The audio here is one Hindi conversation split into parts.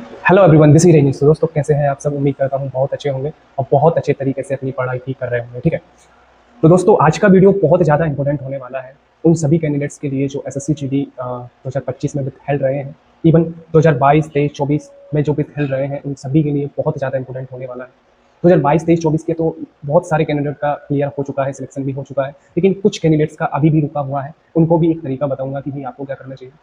Hello everyone, this is Renis. तो दोस्तों कैसे हैं आप सब? उम्मीद करता हूँ बहुत अच्छे होंगे और बहुत अच्छे तरीके से अपनी पढ़ाई भी कर रहे होंगे। ठीक है, तो दोस्तों आज का वीडियो बहुत ज़्यादा इंपॉर्टेंट होने वाला है उन सभी कैंडिडेट्स के लिए जो एसएससी जीडी 2025 में विथहेल्ड रहे हैं। इवन 2022, 23, 24 में जो विथहेल्ड रहे हैं उन सभी के लिए बहुत ज़्यादा इंपॉर्टेंट होने वाला है। 2022, 23, 24 के तो बहुत सारे कैंडिडेट का क्लियर हो चुका है, सिलेक्शन भी हो चुका है, लेकिन कुछ कैंडिडेट्स का अभी भी रुका हुआ है। उनको भी एक तरीका बताऊंगा कि भाई आपको क्या करना चाहिए।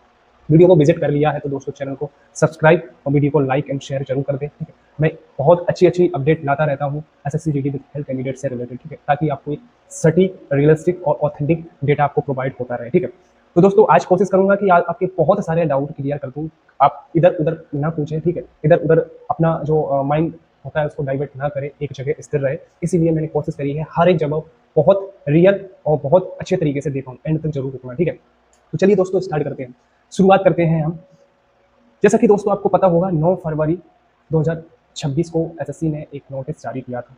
वीडियो को विजिट कर लिया है तो दोस्तों चैनल को सब्सक्राइब और वीडियो को लाइक एंड शेयर जरूर कर दें। ठीक है, मैं बहुत अच्छी अच्छी अपडेट लाता रहता हूँ एसएससी जीडी विथहेल्ड कैंडिडेट से रिलेटेड। ठीक है, ताकि आपको एक सटीक, रियलिस्टिक और ऑथेंटिक डेटा आपको प्रोवाइड होता रहे। ठीक है, तो दोस्तों आज कोशिश करूंगा कि आज आपके बहुत सारे डाउट क्लियर कर दूं। आप इधर उधर ना पूछें। ठीक है, इधर उधर अपना जो माइंड होता है उसको डाइवर्ट ना करें, एक जगह स्थिर रहे। इसीलिए मैंने कोशिश करी है हर एक जगह बहुत रियल और बहुत अच्छे तरीके से देखा हूँ। एंड तक जरूर रुकना। ठीक है, तो चलिए दोस्तों स्टार्ट करते हैं, शुरुआत करते हैं हम। जैसा कि दोस्तों आपको पता होगा 9 फरवरी 2026 को एसएससी ने एक नोटिस जारी किया था।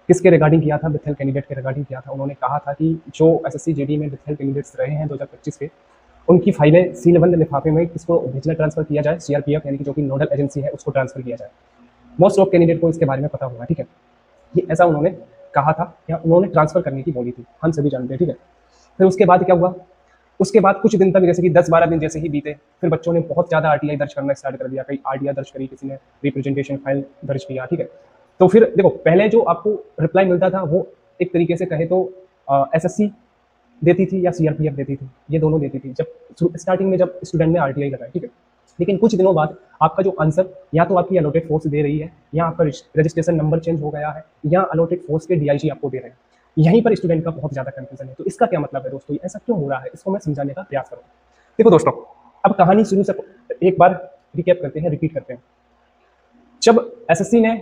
किसके रिगार्डिंग किया था? विथहेल्ड कैंडिडेट के रिगार्डिंग किया था। उन्होंने कहा था कि जो एसएससी जीडी में विथहेल्ड कैंडिडेट्स रहे हैं 2025 के, उनकी फाइलें सीलबंद लिफाफे में किसको भेजना ट्रांसफर किया जाए? सीआरपीएफ यानी कि जो कि नोडल एजेंसी है उसको ट्रांसफर किया जाए। मोस्ट ऑफ कैंडिडेट को इसके बारे में पता होगा। ठीक है, ये ऐसा उन्होंने कहा था या उन्होंने ट्रांसफर करने की बोली थी, हम सभी जानते हैं। ठीक है, फिर उसके बाद क्या हुआ? उसके बाद कुछ दिन तक, जैसे कि 10-12 दिन जैसे ही बीते, फिर बच्चों ने बहुत ज़्यादा आरटीआई दर्ज करना स्टार्ट कर दिया। कई आरटीआई दर्ज करी, किसी ने रिप्रेजेंटेशन फाइल दर्ज किया। ठीक है, तो फिर देखो पहले जो आपको रिप्लाई मिलता था वो एक तरीके से कहे तो एसएससी देती थी या सीआरपीएफ देती थी, ये दोनों देती थी जब स्टार्टिंग में, जब स्टूडेंट ने आरटीआई लगाई। ठीक है, लेकिन कुछ दिनों बाद आपका जो आंसर या तो आपकी अलॉटेड फोर्स दे रही है, या आपका रजिस्ट्रेशन नंबर चेंज हो गया है, या अलॉटेड फोर्स के डीआईजी आपको दे रहे हैं। यहीं पर स्टूडेंट का बहुत ज़्यादा कंफ्यूजन है। तो इसका क्या मतलब है दोस्तों, ऐसा क्यों हो रहा है, इसको मैं समझाने का प्रयास करूँगा। देखो दोस्तों, अब कहानी शुरू से एक बार रिकैप करते हैं, रिपीट करते हैं। जब एसएससी ने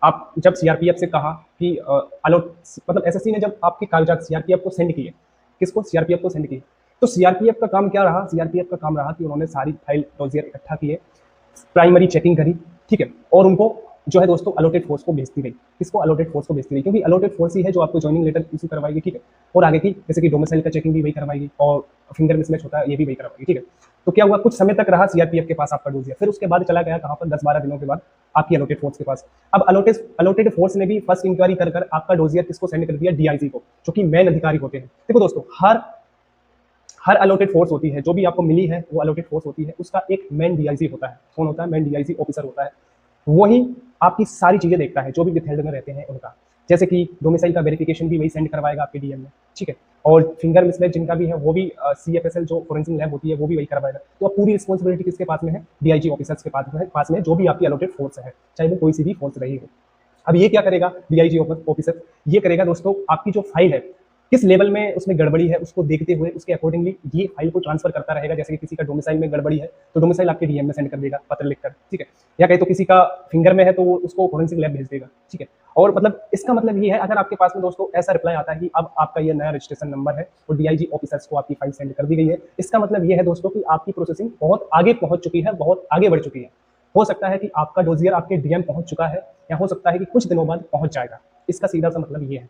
जब सीआरपीएफ से कहा कि अलॉट, मतलब एसएससी ने जब आपके कागजात सीआरपीएफ को सेंड किए, किसको? सीआरपीएफ को सेंड किए, तो सीआरपीएफ का काम क्या रहा? सीआरपीएफ का काम रहा कि उन्होंने सारी फाइल डोजियर इकट्ठा किए, प्राइमरी चेकिंग करी। ठीक है, और उनको जो है दोस्तों अलॉटेड फोर्स को भेजती रही। किसको? अलॉटेड फोर्स को भेजती रही, क्योंकि अलॉटेड फोर्स ही है जो आपको ज्वाइनिंग लेटर इशू करवाएगी। ठीक है, और आगे की जैसे कि डोमिसाइल का चेकिंग भी वही करवाएगी और फिंगर मिसमैच होता है ये भी वही करवाएगी। ठीक है, तो क्या हुआ? कुछ समय तक रहा सीआरपीएफ के पास आपका डोजियर, फिर उसके बाद चला गया कहाँ पर? 10-12 दिनों के बाद आपकी अलॉटेड फोर्स के पास। अब अलॉटेड फोर्स ने भी फर्स्ट इंक्वायरी कर आपका डोजियर किसको सेंड कर दिया? डीआईजी को, जो कि मेन अधिकारी होते हैं। देखो दोस्तों, हर अलॉटेड फोर्स होती है, जो भी आपको मिली है वो अलॉटेड फोर्स होती है, उसका एक मेन डीआईजी होता है। कौन होता है? मेन डीआईजी ऑफिसर होता है। वही आपकी सारी चीजें देखता है, जो भी विथहेल्ड में रहते हैं उनका। जैसे कि डोमिसाइल का वेरिफिकेशन भी वही सेंड करवाएगा आपके डीएम में। ठीक है, और फिंगर मिसमैच जिनका भी है वो भी सीएफएसएल जो फोरेंसिक लैब होती है वो भी वही करवाएगा। तो अब पूरी रिस्पॉन्सिबिलिटी किसके पास में है? डीआईजी ऑफिसर्स के पास में, जो भी आपकी अलॉटेड फोर्स है, चाहे वो कोई सी भी फोर्स रही हो। अब ये क्या करेगा डीआईजी ऑफिसर? ये करेगा दोस्तों, आपकी जो फाइल है किस लेवल में उसमें गड़बड़ी है उसको देखते हुए उसके अकॉर्डिंगली ये फाइल को ट्रांसफर करता रहेगा। जैसे कि किसी का डोमिसाइल में गड़बड़ी है तो डोमिसाइल आपके डीएम में सेंड कर देगा पत्र लिखकर। ठीक है, या कहीं तो किसी का फिंगर में है तो वो उसको फोरेंसिक लैब भेज देगा। ठीक है, और मतलब इसका मतलब ये है, अगर आपके पास में दोस्तों ऐसा रिप्लाई आता है कि अब आपका ये नया रजिस्ट्रेशन नंबर है और डीआईजी ऑफिसर्स को आपकी फाइल सेंड कर दी गई है, इसका मतलब ये है दोस्तों कि आपकी प्रोसेसिंग बहुत आगे पहुंच चुकी है, बहुत आगे बढ़ चुकी है। हो सकता है कि आपका डोजियर आपके डीएम पहुंच चुका है, या हो सकता है कि कुछ दिनों बाद पहुंच जाएगा। इसका सीधा सा मतलब ये है।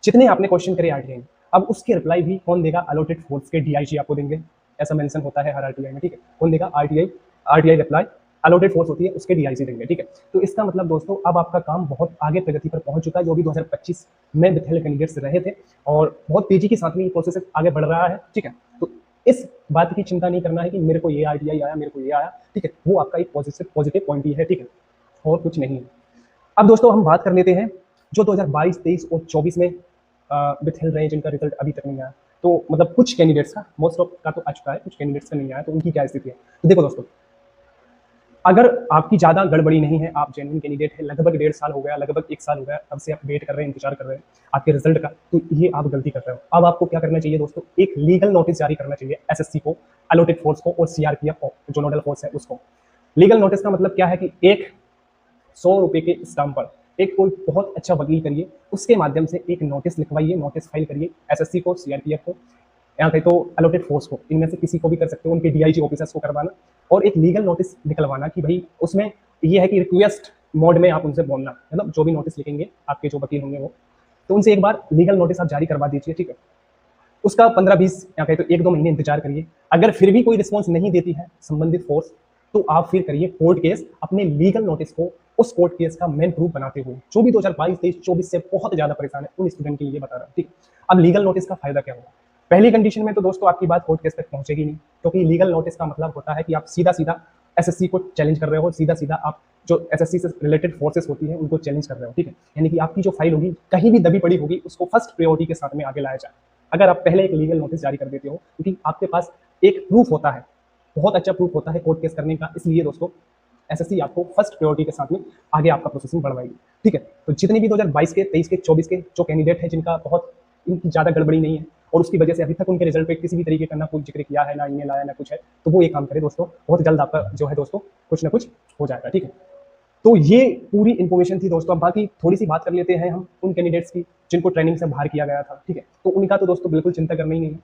जितने आपने क्वेश्चन करे आरटीआई में, अब उसके रिप्लाई भी कौन देगा? अलॉटेड फोर्स के डीआईजी आपको देंगे, ऐसा मेंशन होता है हर आरटीआई में। ठीक है, कौन देगा? आरटीआई रिप्लाई अलॉटेड फोर्स होती है उसके डीआईजी देंगे। ठीक है, तो इसका मतलब दोस्तों अब आपका काम बहुत आगे प्रगति पर पहुंच चुका है, जो भी 2025 में विथहेल्ड कैंडिडेट्स रहे थे, और बहुत तेजी के साथ में ये प्रोसेस आगे बढ़ रहा है। ठीक है, तो इस बात की चिंता नहीं करना है कि मेरे को ये आरटीआई आया, मेरे को ये आया। ठीक है, वो आपका एक पॉजिटिव पॉइंट ही है। ठीक है, और कुछ नहीं है। अब दोस्तों हम बात कर लेते हैं जो 2022, 23 और 24 में विथहेल्ड रहे, जिनका रिजल्ट अभी तक नहीं आया। तो मतलब कुछ कैंडिडेट्स का, मोस्ट ऑफ का तो आ चुका है, कुछ कैंडिडेट्स का नहीं आया, तो उनकी क्या स्थिति है? तो देखो दोस्तों, अगर आपकी ज़्यादा गड़बड़ी नहीं है, आप जेन्युइन कैंडिडेट है, लगभग 1.5 साल हो गया, लगभग 1 साल हो गया, तब से आप वेट कर रहे हैं, इंतजार कर रहे हैं आपके रिजल्ट का, तो ये आप गलती कर रहे हो। अब आपको क्या करना चाहिए दोस्तों? एक लीगल नोटिस जारी करना चाहिए एसएससी को, अलॉटेड फोर्स को और सीआरपीएफ को, जो नोडल फोर्स है उसको। लीगल नोटिस का मतलब क्या है कि एक 100 रुपए के स्टाम्प पर एक कोई बहुत अच्छा वकील करिए, उसके माध्यम से एक नोटिस लिखवाइए, नोटिस फाइल करिए एसएससी को, सीआरपीएफ को, यहाँ कहीं तो अलॉटेड फोर्स को, इनमें से किसी को भी कर सकते हो, उनके डीआईजी ऑफिसर्स को करवाना, और एक लीगल नोटिस निकलवाना कि भाई उसमें ये है कि रिक्वेस्ट मोड में आप उनसे बोलना, मतलब जो भी नोटिस लिखेंगे आपके जो वकील होंगे वो, तो उनसे एक बार लीगल नोटिस आप जारी करवा दीजिए। ठीक है, उसका 15-20 या कहीं तो 1-2 महीने इंतजार करिए। अगर फिर भी कोई रिस्पॉन्स नहीं देती है संबंधित फोर्स, तो आप फिर करिए कोर्ट केस, अपने लीगल नोटिस को उस कोर्ट केस का मेन प्रूफ बनाते हुए। जो भी 2022, 23, 24 से बहुत ज्यादा परेशान है उन स्टूडेंट के लिए बता रहा हूँ, ठीक। अब लीगल नोटिस का फायदा क्या होगा? पहली कंडीशन में तो दोस्तों आपकी बात कोर्ट केस तक पहुंचेगी नहीं, क्योंकि लीगल नोटिस का मतलब होता है कि आप सीधा सीधा एसएससी को चैलेंज कर रहे हो, सीधा सीधा आप जो एसएससी से रिलेटेड फोर्सेस होती है उनको चैलेंज कर रहे हो, ठीक है। यानी कि आपकी जो फाइल होगी कहीं भी दबी पड़ी होगी उसको फर्स्ट प्रायोरिटी के साथ में आगे लाया जाए, अगर आप पहले एक लीगल नोटिस जारी कर देते हो, क्योंकि आपके पास एक प्रूफ होता है, बहुत अच्छा प्रूफ होता है कोर्ट केस करने का। इसलिए दोस्तों एसएससी आपको फर्स्ट प्रायोरिटी के साथ में आगे आपका प्रोसेसिंग बढ़वाएगी, ठीक है। तो जितने भी 2022 के, 23 के, 24 के जो कैंडिडेट हैं जिनका बहुत इनकी ज़्यादा गड़बड़ी नहीं है और उसकी वजह से अभी तक उनके रिजल्ट पे किसी भी तरीके का ना कोई जिक्र किया है, ना ईमेल आया, ना कुछ है, तो वो ये काम करे दोस्तों, बहुत जल्द आपका जो है दोस्तों कुछ ना कुछ हो जाएगा, ठीक है। तो ये पूरी इन्फॉर्मेशन थी दोस्तों। अब बाकी थोड़ी सी बात कर लेते हैं हम उन कैंडिडेट्स की जिनको ट्रेनिंग से बाहर किया गया था, ठीक है। तो उनका तो दोस्तों बिल्कुल चिंता करना ही नहीं है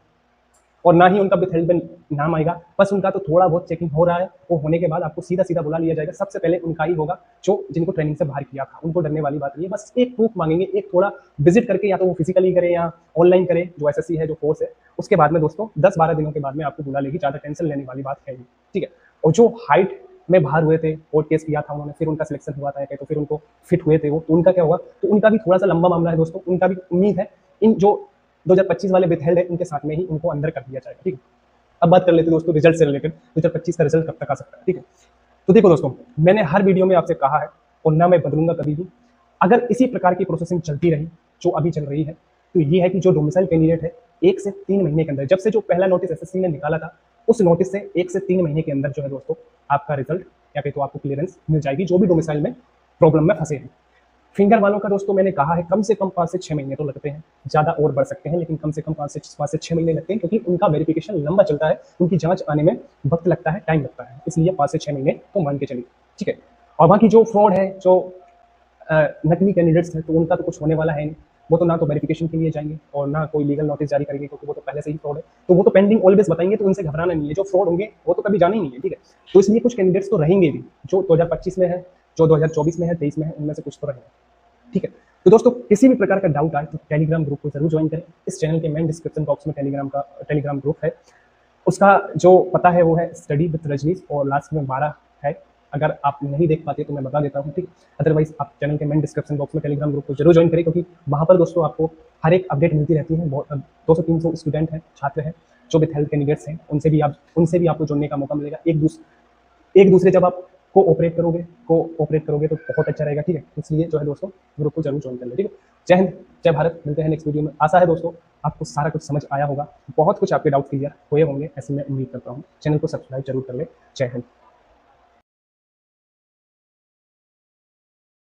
और ना ही उनका विथहेल्ड में नाम आएगा, बस उनका तो थोड़ा बहुत चेकिंग हो रहा है, वो होने के बाद आपको सीधा सीधा बुला लिया जाएगा। सबसे पहले उनका ही होगा जो जिनको ट्रेनिंग से बाहर किया था, उनको डरने वाली बात नहीं है। बस एक प्रूफ मांगेंगे, एक थोड़ा विजिट करके, या तो वो फिजिकली करे या ऑनलाइन करे, जो एसएससी है, जो फोर्स है। उसके बाद में दोस्तों 10-12 दिनों के बाद में आपको बुला लेगी, ज़्यादा टेंशन लेने वाली बात है नहीं, ठीक है। और जो हाइट में बाहर हुए थे, कोर्ट केस किया था उन्होंने, फिर उनका सिलेक्शन हुआ था, तो फिर उनको फिट हुए थे वो, तो उनका क्या हुआ? तो उनका भी थोड़ा सा लंबा मामला है दोस्तों। उनका भी उम्मीद है इन जो 2025 वाले विथहेल्ड है उनके साथ में ही उनको अंदर कर दिया जाएगा, ठीक है। अब बात कर लेते हैं दोस्तों रिजल्ट से रिलेटेड, 2025 का रिजल्ट कब तक आ सकता है, ठीक है। तो देखो दोस्तों, मैंने हर वीडियो में आपसे कहा है और ना मैं बदलूंगा कभी भी, अगर इसी प्रकार की प्रोसेसिंग चलती रही जो अभी चल रही है, तो ये है कि जो डोमिसाइल कैंडिडेट है 1 से 3 महीने के अंदर, जब से जो पहला नोटिस एसएससी ने निकाला था, उस नोटिस से 1 से 3 महीने के अंदर जो है दोस्तों आपका रिजल्ट या फिर तो आपको क्लियरेंस मिल जाएगी, जो भी डोमिसाइल में प्रॉब्लम में फंसे हैं। फिंगर वालों का दोस्तों मैंने कहा है कम से कम 5 से 6 महीने तो लगते हैं, ज़्यादा और बढ़ सकते हैं, लेकिन कम से कम 5 से 6 महीने लगते हैं, क्योंकि उनका वेरिफिकेशन लंबा चलता है, उनकी जांच आने में वक्त लगता है, टाइम लगता है, इसलिए 5 से 6 महीने तो मान के चलिए, ठीक है। और बाकी जो फ्रॉड है, जो नकली कैंडिडेट्स हैं, तो उनका तो कुछ होने वाला है नहीं, वो तो ना तो वेरिफिकेशन के लिए जाएंगे और ना कोई लीगल नोटिस जारी करेंगे, क्योंकि वो तो पहले से ही फ्रॉड है, तो वो तो पेंडिंग ऑलवेज बताएंगे, तो उनसे घबराना नहीं है। जो फ्रॉड होंगे वो तो कभी जाने ही नहीं है, ठीक है। तो इसलिए कुछ कैंडिडेट्स तो रहेंगे भी, जो 2025 में है, जो 2024 में है, 23 में है, उनमें से कुछ तो रहेंगे, ठीक है। तो दोस्तों किसी भी प्रकार का डाउट आए तो टेलीग्राम ग्रुप को जरूर ज्वाइन करें। इस चैनल के मेन डिस्क्रिप्शन बॉक्स में टेलीग्राम ग्रुप है, उसका जो पता है वो है स्टडी विद रजनीश और लास्ट में 12 है। अगर आप नहीं देख पाते तो मैं बता देता हूँ, ठीक। अदरवाइज आप चैनल के मेन डिस्क्रिप्शन बॉक्स में टेलीग्राम ग्रुप को जरूर ज्वाइन करें, क्योंकि वहाँ पर दोस्तों आपको हर एक अपडेट मिलती रहती है। 200-300 स्टूडेंट हैं, छात्र हैं जो विद हेल्थ कैंडिडेट्स हैं, उनसे भी आपको जुड़ने का मौका मिलेगा। एक दूसरे जब आप कोऑपरेट करोगे तो बहुत अच्छा रहेगा, ठीक है। इसलिए जो है दोस्तों ग्रुप को जरूर ज्वाइन कर ले, ठीक है। जय हिंद, जय भारत। मिलते हैं नेक्स्ट वीडियो में। आशा है दोस्तों आपको सारा कुछ समझ आया होगा, बहुत कुछ आपके डाउट क्लियर हुए होंगे, ऐसे मैं उम्मीद करता हूँ। चैनल को सब्सक्राइब जरूर कर ले। जय हिंद।